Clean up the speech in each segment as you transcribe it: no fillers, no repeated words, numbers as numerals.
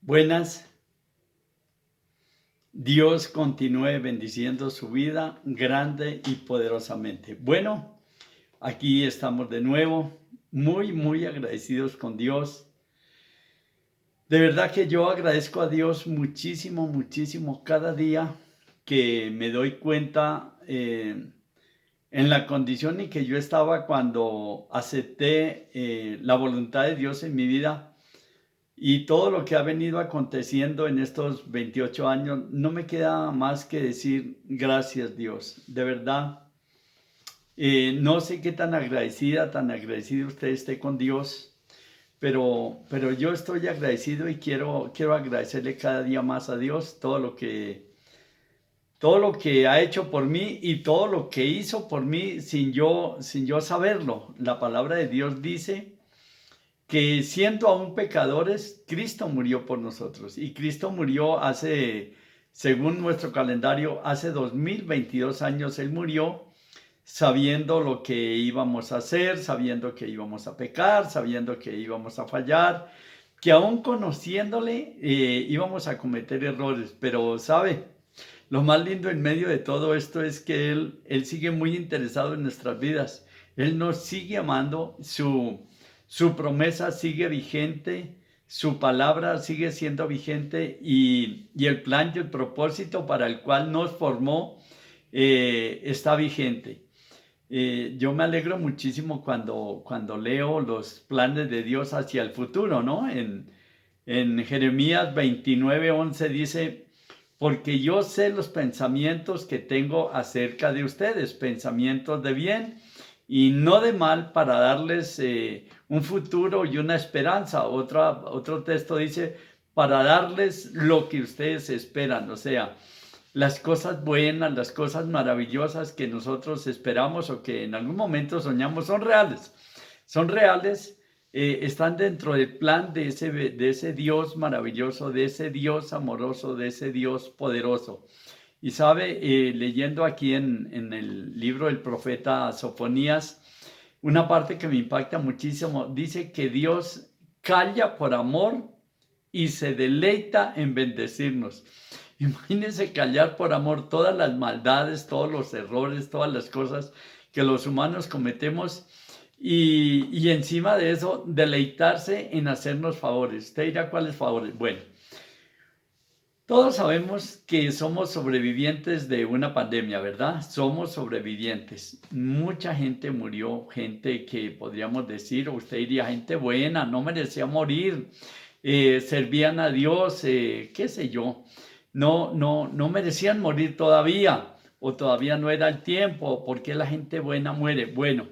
Buenas, Dios continúe bendiciendo su vida grande y poderosamente. Bueno, aquí estamos de nuevo, muy agradecidos con Dios. De verdad que yo agradezco a Dios muchísimo cada día que me doy cuenta en la condición en que yo estaba cuando acepté la voluntad de Dios en mi vida. Y todo lo que ha venido aconteciendo en estos 28 años, no me queda más que decir gracias Dios. De verdad, no sé qué tan agradecido usted esté con Dios, pero yo estoy agradecido y quiero agradecerle cada día más a Dios todo lo que ha hecho por mí y todo lo que hizo por mí sin yo saberlo. La palabra de Dios dice que siendo aún pecadores, Cristo murió por nosotros. Y Cristo murió según nuestro calendario, hace 2022 años. Él murió sabiendo lo que íbamos a hacer, sabiendo que íbamos a pecar, sabiendo que íbamos a fallar, que aún conociéndole íbamos a cometer errores. Pero, ¿sabe? Lo más lindo en medio de todo esto es que Él sigue muy interesado en nuestras vidas. Él nos sigue amando, su promesa sigue vigente, su palabra sigue siendo vigente y el plan y el propósito para el cual nos formó está vigente. Yo me alegro muchísimo cuando leo los planes de Dios hacia el futuro, ¿no? En Jeremías 29:11 dice: porque yo sé los pensamientos que tengo acerca de ustedes, pensamientos de bien y no de mal, para darles un futuro y una esperanza. Otro texto dice, para darles lo que ustedes esperan. O sea, las cosas buenas, las cosas maravillosas que nosotros esperamos o que en algún momento soñamos son reales. Son reales, están dentro del plan de ese Dios maravilloso, de ese Dios amoroso, de ese Dios poderoso. Y sabe, leyendo aquí en el libro del profeta Sofonías, una parte que me impacta muchísimo, dice que Dios calla por amor y se deleita en bendecirnos. Imagínense callar por amor todas las maldades, todos los errores, todas las cosas que los humanos cometemos y encima de eso deleitarse en hacernos favores. ¿Usted dirá cuáles favores? Bueno, todos sabemos que somos sobrevivientes de una pandemia, ¿verdad? Somos sobrevivientes. Mucha gente murió, gente que podríamos decir, o usted diría, gente buena, no merecía morir, servían a Dios, qué sé yo, no merecían morir todavía, o todavía no era el tiempo. ¿Por qué la gente buena muere? Bueno,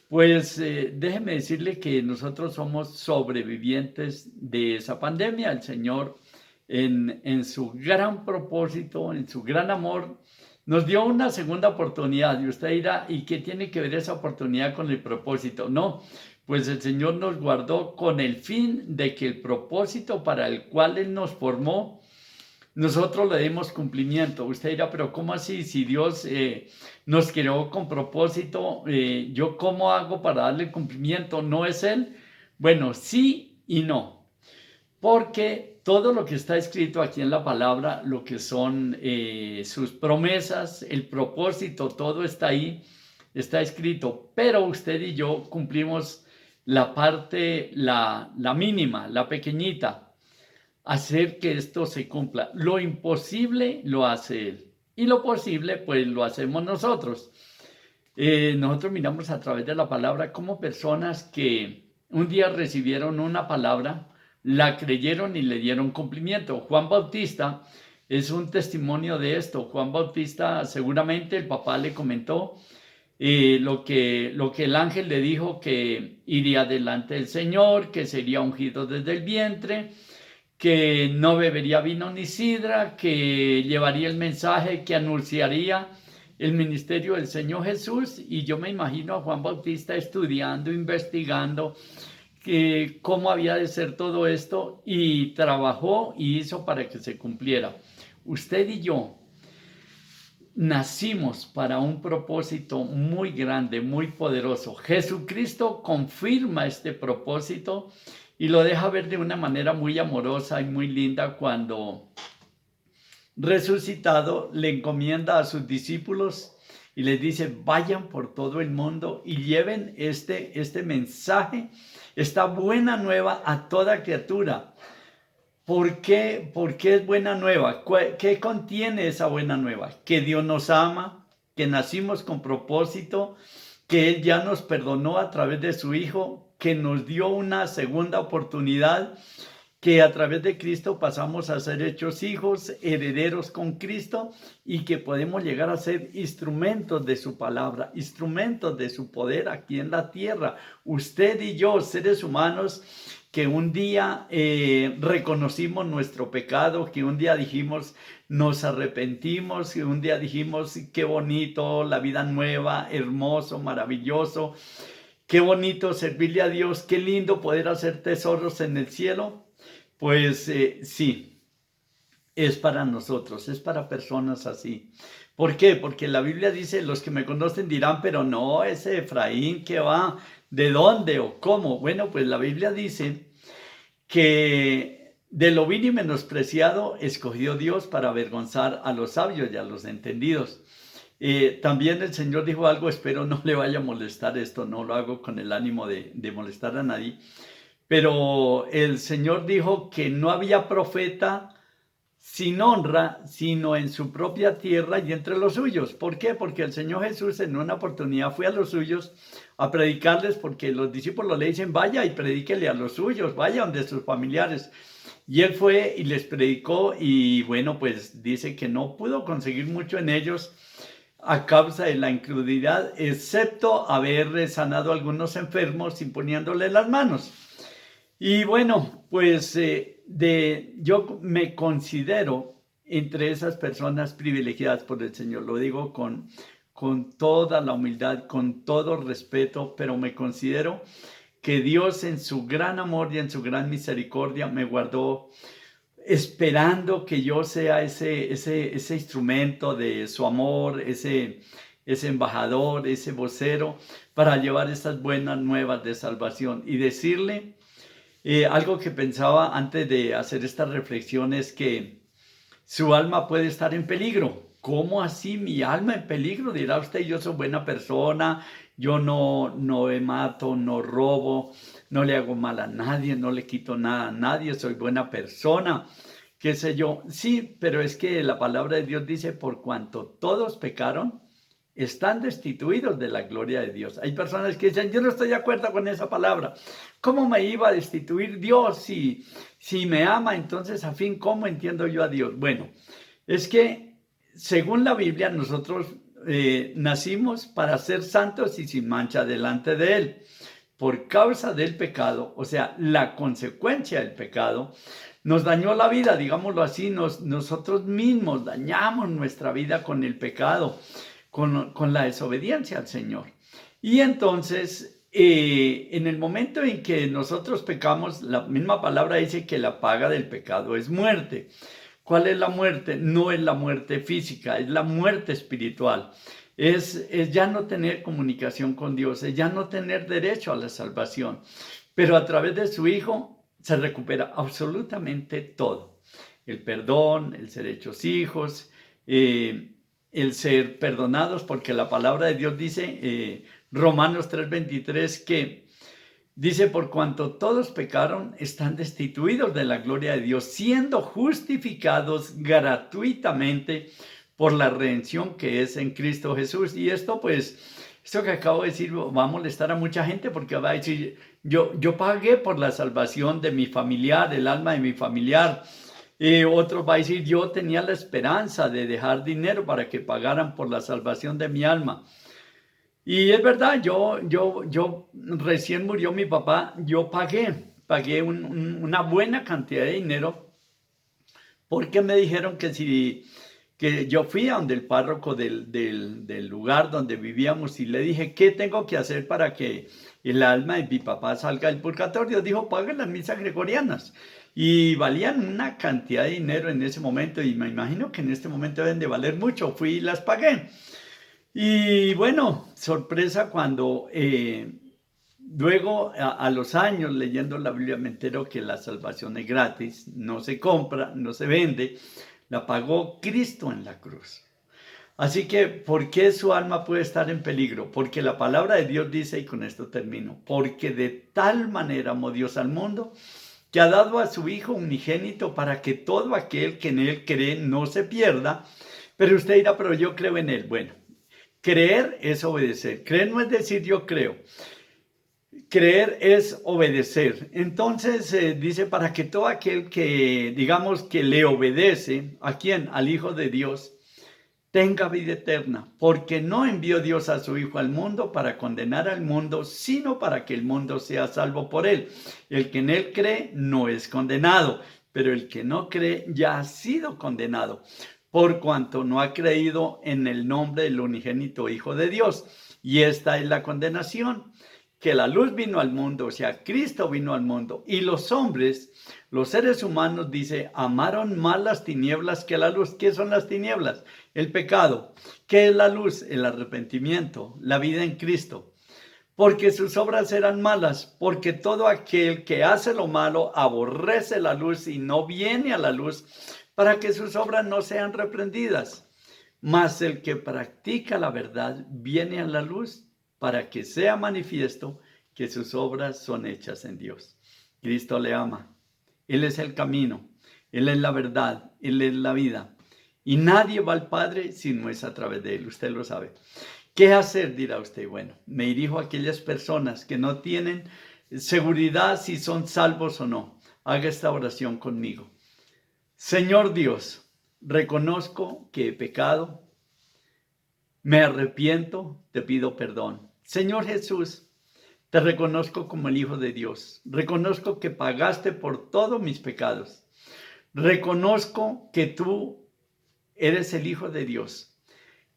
pues déjeme decirle que nosotros somos sobrevivientes de esa pandemia. El Señor, en su gran propósito, en su gran amor, nos dio una segunda oportunidad. Y usted dirá, ¿y qué tiene que ver esa oportunidad con el propósito? No, pues el Señor nos guardó con el fin de que el propósito para el cual Él nos formó, nosotros le dimos cumplimiento. Usted dirá, pero ¿cómo así? Si Dios nos creó con propósito, ¿yo cómo hago para darle cumplimiento? ¿No es Él? Bueno, sí y no. Porque todo lo que está escrito aquí en la palabra, lo que son sus promesas, el propósito, todo está ahí, está escrito. Pero usted y yo cumplimos la parte, la mínima, la pequeñita, hacer que esto se cumpla. Lo imposible lo hace Él y lo posible pues lo hacemos nosotros. Nosotros miramos a través de la palabra como personas que un día recibieron una palabra, la creyeron y le dieron cumplimiento. Juan Bautista es un testimonio de esto. Juan Bautista, seguramente el papá le comentó lo que el ángel le dijo, que iría delante del Señor, que sería ungido desde el vientre, que no bebería vino ni sidra, que llevaría el mensaje, que anunciaría el ministerio del Señor Jesús. Y yo me imagino a Juan Bautista estudiando, investigando cómo había de ser todo esto, y trabajó y hizo para que se cumpliera. Usted y yo nacimos para un propósito muy grande, muy poderoso. Jesucristo confirma este propósito y lo deja ver de una manera muy amorosa y muy linda cuando resucitado le encomienda a sus discípulos y les dice, vayan por todo el mundo y lleven este mensaje, esta buena nueva a toda criatura. ¿Por qué? Porque es buena nueva. ¿Qué contiene esa buena nueva? Que Dios nos ama, que nacimos con propósito, que Él ya nos perdonó a través de su Hijo, que nos dio una segunda oportunidad, que a través de Cristo pasamos a ser hechos hijos, herederos con Cristo y que podemos llegar a ser instrumentos de su palabra, instrumentos de su poder aquí en la tierra. Usted y yo, seres humanos, que un día reconocimos nuestro pecado, que un día dijimos nos arrepentimos, que un día dijimos qué bonito, la vida nueva, hermoso, maravilloso, qué bonito servirle a Dios, qué lindo poder hacer tesoros en el cielo. Pues sí, es para nosotros, es para personas así. ¿Por qué? Porque la Biblia dice, los que me conocen dirán, pero no, ese Efraín, ¿qué va? ¿De dónde o cómo? Bueno, pues la Biblia dice que de lo vil y menospreciado escogió Dios para avergonzar a los sabios y a los entendidos. También el Señor dijo algo, espero no le vaya a molestar esto, no lo hago con el ánimo de molestar a nadie. Pero el Señor dijo que no había profeta sin honra, sino en su propia tierra y entre los suyos. ¿Por qué? Porque el Señor Jesús en una oportunidad fue a los suyos a predicarles, porque los discípulos le dicen, vaya y predíquele a los suyos, vaya donde sus familiares. Y él fue y les predicó y bueno, pues dice que no pudo conseguir mucho en ellos a causa de la incredulidad, excepto haber sanado a algunos enfermos imponiéndole las manos. Y bueno, pues yo me considero entre esas personas privilegiadas por el Señor. Lo digo con toda la humildad, con todo respeto, pero me considero que Dios en su gran amor y en su gran misericordia me guardó esperando que yo sea ese instrumento de su amor, ese embajador, ese vocero para llevar estas buenas nuevas de salvación y decirle algo que pensaba antes de hacer esta reflexión es que su alma puede estar en peligro. ¿Cómo así mi alma en peligro? Dirá usted, yo soy buena persona, yo no me mato, no robo, no le hago mal a nadie, no le quito nada a nadie, soy buena persona, qué sé yo. Sí, pero es que la palabra de Dios dice, por cuanto todos pecaron, están destituidos de la gloria de Dios. Hay personas que dicen, yo no estoy de acuerdo con esa palabra. ¿Cómo me iba a destituir Dios si me ama? Entonces, a fin, ¿cómo entiendo yo a Dios? Bueno, es que según la Biblia, nosotros nacimos para ser santos y sin mancha delante de Él. Por causa del pecado, o sea, la consecuencia del pecado, nos dañó la vida, digámoslo así, nosotros mismos dañamos nuestra vida con el pecado. Con la desobediencia al Señor. Y entonces, en el momento en que nosotros pecamos, la misma palabra dice que la paga del pecado es muerte. ¿Cuál es la muerte? No es la muerte física, es la muerte espiritual. Es ya no tener comunicación con Dios, es ya no tener derecho a la salvación. Pero a través de su Hijo se recupera absolutamente todo. El perdón, el ser hechos hijos, el ser perdonados, porque la palabra de Dios dice, Romanos 3:23, que dice, por cuanto todos pecaron, están destituidos de la gloria de Dios, siendo justificados gratuitamente por la redención que es en Cristo Jesús. Y esto que acabo de decir va a molestar a mucha gente, porque va a decir, yo pagué por la salvación de mi familiar, el alma de mi familiar. Otro va a decir, yo tenía la esperanza de dejar dinero para que pagaran por la salvación de mi alma. Y es verdad, yo recién murió mi papá, yo pagué una buena cantidad de dinero porque me dijeron que yo fui a donde el párroco del lugar donde vivíamos y le dije, ¿qué tengo que hacer para que el alma de mi papá salga del purgatorio? Dijo, pague las misas gregorianas. Y valían una cantidad de dinero en ese momento y me imagino que en este momento deben de valer mucho. Fui y las pagué. Y bueno, sorpresa cuando luego a los años leyendo la Biblia me entero que la salvación es gratis, no se compra, no se vende, la pagó Cristo en la cruz. Así que, ¿por qué su alma puede estar en peligro? Porque la palabra de Dios dice, y con esto termino, porque de tal manera amó Dios al mundo, que ha dado a su Hijo unigénito para que todo aquel que en Él cree no se pierda. Pero usted dirá, pero yo creo en Él. Bueno, creer es obedecer. Creer no es decir yo creo. Creer es obedecer. Entonces dice, para que todo aquel que, digamos, que le obedece, ¿a quién? Al Hijo de Dios, tenga vida eterna, porque no envió Dios a su Hijo al mundo para condenar al mundo, sino para que el mundo sea salvo por él. El que en él cree no es condenado, pero el que no cree ya ha sido condenado, por cuanto no ha creído en el nombre del unigénito Hijo de Dios. Y esta es la condenación, que la luz vino al mundo, o sea, Cristo vino al mundo, y los hombres, los seres humanos, dice, amaron más las tinieblas que la luz. ¿Qué son las tinieblas? El pecado. ¿Qué es la luz? El arrepentimiento, la vida en Cristo. Porque sus obras eran malas, porque todo aquel que hace lo malo aborrece la luz y no viene a la luz para que sus obras no sean reprendidas. Mas el que practica la verdad viene a la luz para que sea manifiesto que sus obras son hechas en Dios. Cristo le ama. Él es el camino, Él es la verdad, Él es la vida. Y nadie va al Padre si no es a través de Él, usted lo sabe. ¿Qué hacer? Dirá usted. Bueno, me dirijo a aquellas personas que no tienen seguridad si son salvos o no. Haga esta oración conmigo. Señor Dios, reconozco que he pecado, me arrepiento, te pido perdón. Señor Jesús, te reconozco como el Hijo de Dios. Reconozco que pagaste por todos mis pecados. Reconozco que tú eres el Hijo de Dios.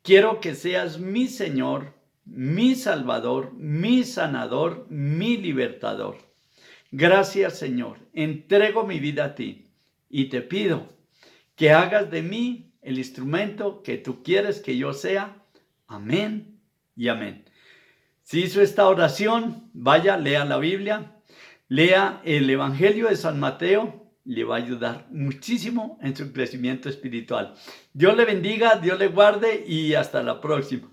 Quiero que seas mi Señor, mi Salvador, mi sanador, mi libertador. Gracias, Señor. Entrego mi vida a ti y te pido que hagas de mí el instrumento que tú quieres que yo sea. Amén y amén. Si hizo esta oración, vaya, lea la Biblia, lea el Evangelio de San Mateo, le va a ayudar muchísimo en su crecimiento espiritual. Dios le bendiga, Dios le guarde y hasta la próxima.